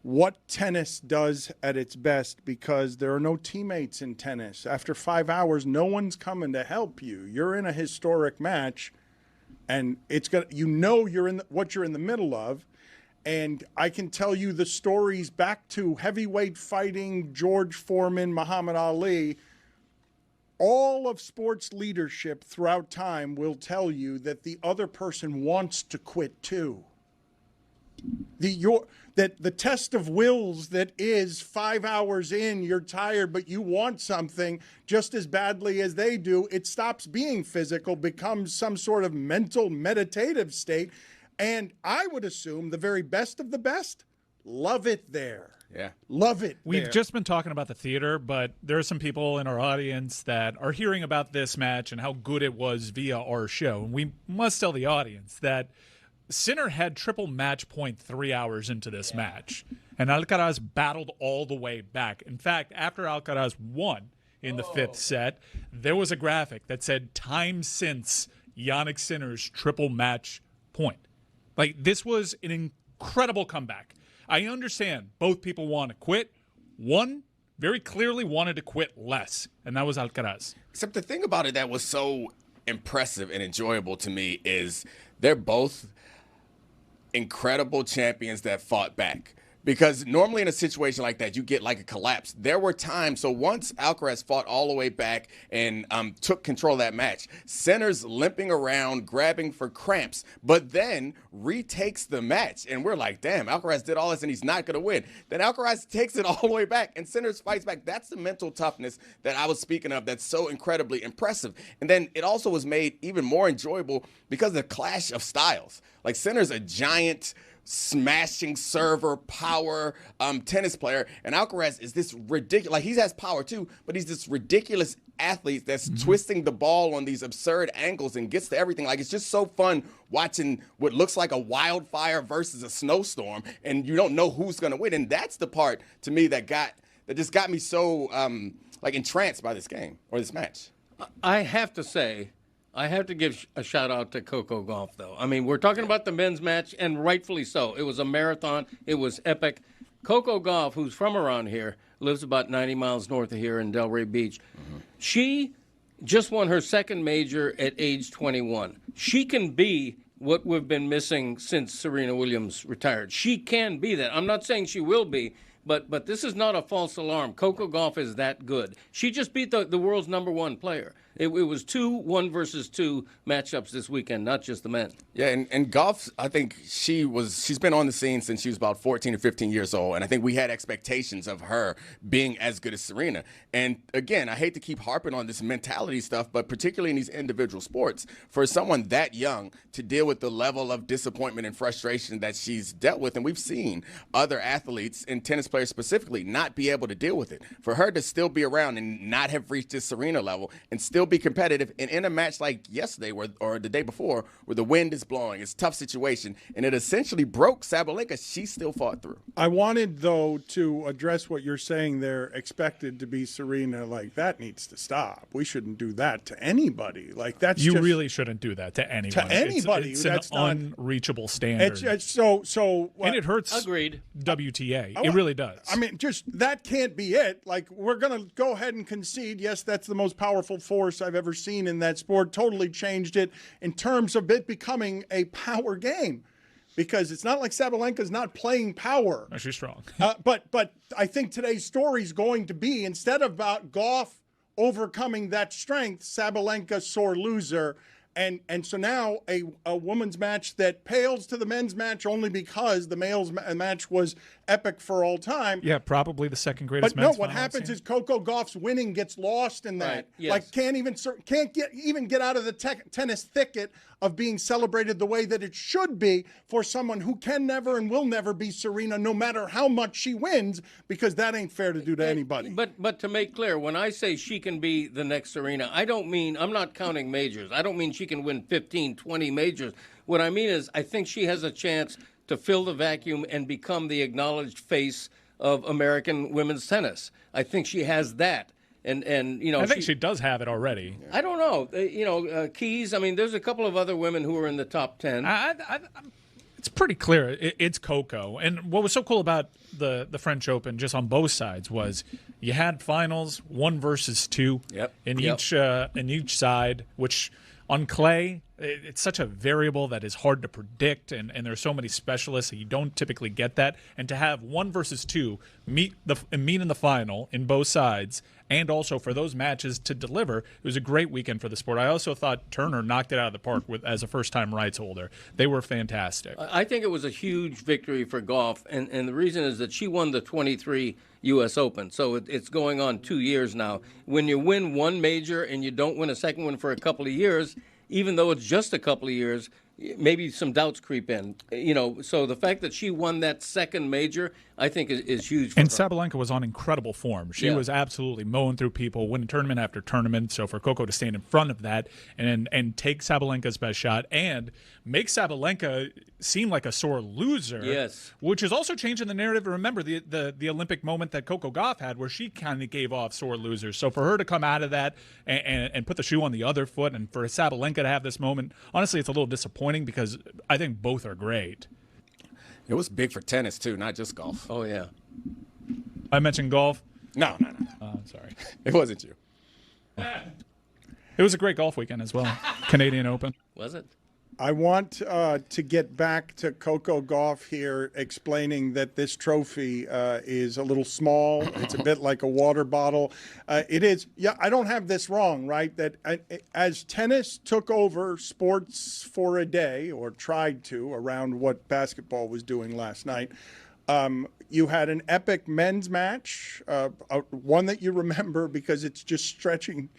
what tennis does at its best, because there are no teammates in tennis. After 5 hours, no one's coming to help you. You're in a historic match, and it's gonna, you're in what you're in the middle of. And I can tell you the stories back to heavyweight fighting, George Foreman, Muhammad Ali. All of sports leadership throughout time will tell you that the other person wants to quit too. The test of wills that is 5 hours in, you're tired, but you want something just as badly as they do. It stops being physical, becomes some sort of mental, meditative state. And I would assume the very best of the best love it there. Yeah. Love it. We've just been talking about the theater, but there are some people in our audience that are hearing about this match and how good it was via our show. And we must tell the audience that Sinner had triple match point 3 hours into this match, and Alcaraz battled all the way back. In fact, after Alcaraz won in the fifth set, there was a graphic that said time since Jannik Sinner's triple match point. Like, this was an incredible comeback. I understand both people want to quit. One very clearly wanted to quit less, and that was Alcaraz. Except the thing about it that was so impressive and enjoyable to me is they're both incredible champions that fought back. Because normally in a situation like that, you get like a collapse. There were times, so once Alcaraz fought all the way back and took control of that match, Sinner's limping around, grabbing for cramps, but then retakes the match. And we're like, damn, Alcaraz did all this and he's not going to win. Then Alcaraz takes it all the way back and Sinner's fights back. That's the mental toughness that I was speaking of that's so incredibly impressive. And then it also was made even more enjoyable because of the clash of styles. Like, Sinner's a giant smashing server, power tennis player, and Alcaraz is this ridiculous, like, he has power too, but he's this ridiculous athlete that's twisting the ball on these absurd angles and gets to everything. Like, it's just so fun watching what looks like a wildfire versus a snowstorm, and you don't know who's going to win. And that's the part to me that just got me so like entranced by this game or this match. I have to say, I have to give a shout-out to Coco Gauff, though. I mean, we're talking about the men's match, and rightfully so. It was a marathon. It was epic. Coco Gauff, who's from around here, lives about 90 miles north of here in Delray Beach. She just won her second major at age 21. She can be what we've been missing since Serena Williams retired. She can be that. I'm not saying she will be, but this is not a false alarm. Coco Gauff is that good. She just beat the world's number one player. It was 2 1-versus-2 matchups this weekend, not just the men. Yeah, and Gauff, I think she's been on the scene since she was about 14 or 15 years old, and I think we had expectations of her being as good as Serena. And again, I hate to keep harping on this mentality stuff, but particularly in these individual sports, for someone that young to deal with the level of disappointment and frustration that she's dealt with, and we've seen other athletes and tennis players specifically not be able to deal with it. For her to still be around and not have reached this Serena level and still be competitive, and in a match like yesterday or the day before where the wind is blowing, it's a tough situation, and it essentially broke Sabalenka, she still fought through. I wanted, though, to address what you're saying there, expected to be Serena. Like, that needs to stop. We shouldn't do that to anybody. Like, that's You really shouldn't do that to anyone. To anybody. It's that's an unreachable standard. And it hurts. Agreed. WTA. It really does. I mean, just that can't be it. Like, we're going to go ahead and concede, yes, that's the most powerful force I've ever seen in that sport. Totally changed it in terms of it becoming a power game, because it's not like Sabalenka's not playing power. No, she's strong. But I think today's story is going to be, instead of about Gauff overcoming that strength, Sabalenka sore loser. And so now a women's match that pales to the men's match only because the male's match was epic for all time. Yeah, probably the second greatest But men's no, what final I've happens seen. is Coco Gauff's winning gets lost in that. Right, yes. Like, can't even get out of the tennis thicket of being celebrated the way that it should be for someone who can never and will never be Serena, no matter how much she wins, because that ain't fair to do to anybody. But to make clear, when I say she can be the next Serena, I don't mean, I'm not counting majors. I don't mean she can win 15, 20 majors. What I mean is I think she has a chance to fill the vacuum and become the acknowledged face of American women's tennis. I think she has that. And you know, I think she does have it already. I don't know. Keys. I mean, there's a couple of other women who are in the top 10. It's pretty clear. It's Coco. And what was so cool about the French Open, just on both sides, was you had finals 1 versus 2 in each side, which on clay, it's such a variable that is hard to predict, and there's so many specialists that you don't typically get that. And to have 1 versus 2 meet in the final in both sides, and also for those matches to deliver, it was a great weekend for the sport. I also thought Turner knocked it out of the park as a first-time rights holder. They were fantastic. I think it was a huge victory for Gauff, and the reason is that she won the 23 U.S. Open, so it's going on 2 years now. When you win one major and you don't win a second one for a couple of years, even though it's just a couple of years, maybe some doubts creep in. So the fact that she won that second major, I think, is huge for her. Sabalenka was on incredible form. She was absolutely mowing through people, winning tournament after tournament. So for Coco to stand in front of that and take Sabalenka's best shot and make Sabalenka seem like a sore loser, which is also changing the narrative. Remember the Olympic moment that Coco Gauff had where she kind of gave off sore losers. So for her to come out of that and put the shoe on the other foot, and for Sabalenka to have this moment, honestly, it's a little disappointing because I think both are great. It was big for tennis, too, not just golf. Oh, yeah. I mentioned golf? No. I'm sorry. It wasn't you. It was a great golf weekend as well. Canadian Open. Was it? I want to get back to Coco Gauff here, explaining that this trophy is a little small. It's a bit like a water bottle. It is. Yeah, I don't have this wrong, right? That as tennis took over sports for a day, or tried to, around what basketball was doing last night, you had an epic men's match, one that you remember because it's just stretching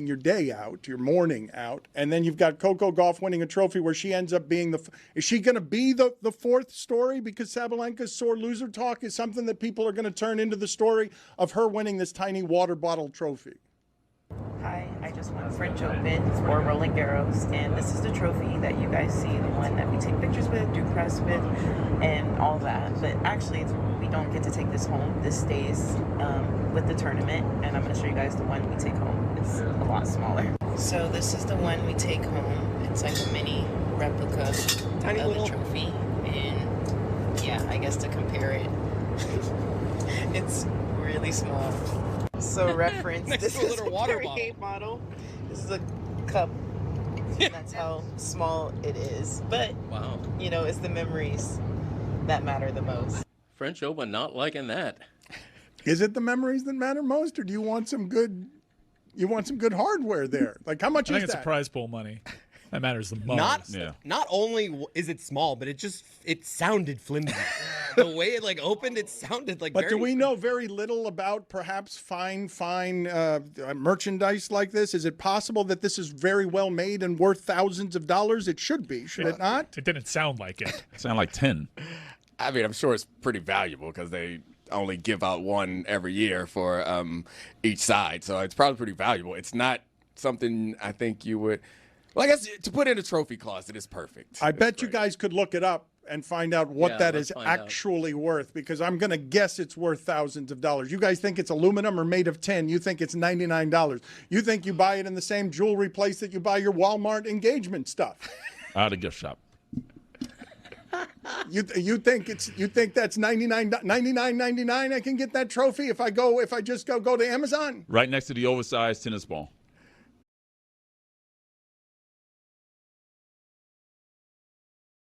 your day out, your morning out. And then you've got Coco Gauff winning a trophy where she ends up being is she going to be the fourth story? Because Sabalenka's sore loser talk is something that people are going to turn into the story of her winning this tiny water bottle trophy. Hi, I just won French Open for Roland Garros, and this is the trophy that you guys see, the one that we take pictures with, do press with, and all that. But actually, we don't get to take this home. This stays with the tournament, and I'm going to show you guys the one we take home. It's a lot smaller. So this is the one we take home. It's like a mini replica of the trophy, and yeah, I guess to compare it, it's really small. So reference, this is a Perrier bottle. This is a cup. That's how small it is. But, wow, it's the memories that matter the most. French Open not liking that. Is it the memories that matter most, or do you want some good hardware there? Like, how much is that? I think it's the prize pool money that matters the most. Not only is it small, but it sounded flimsy. The way it opened, it sounded like. But do we know very little about perhaps fine merchandise like this? Is it possible that this is very well made and worth thousands of dollars? It should be, should it not? It didn't sound like it. It sounded like 10. I mean, I'm sure it's pretty valuable because they only give out one every year for each side, so it's probably pretty valuable. It's not something I think you would. Well, I guess to put in a trophy closet is perfect. I bet you guys could look it up and find out what that is actually worth, because I'm going to guess it's worth thousands of dollars. You guys think it's aluminum or made of tin. You think it's $99. You think you buy it in the same jewelry place that you buy your Walmart engagement stuff. Out of gift shop. You think that's $99.99? I can get that trophy if I just go to Amazon. Right next to the oversized tennis ball.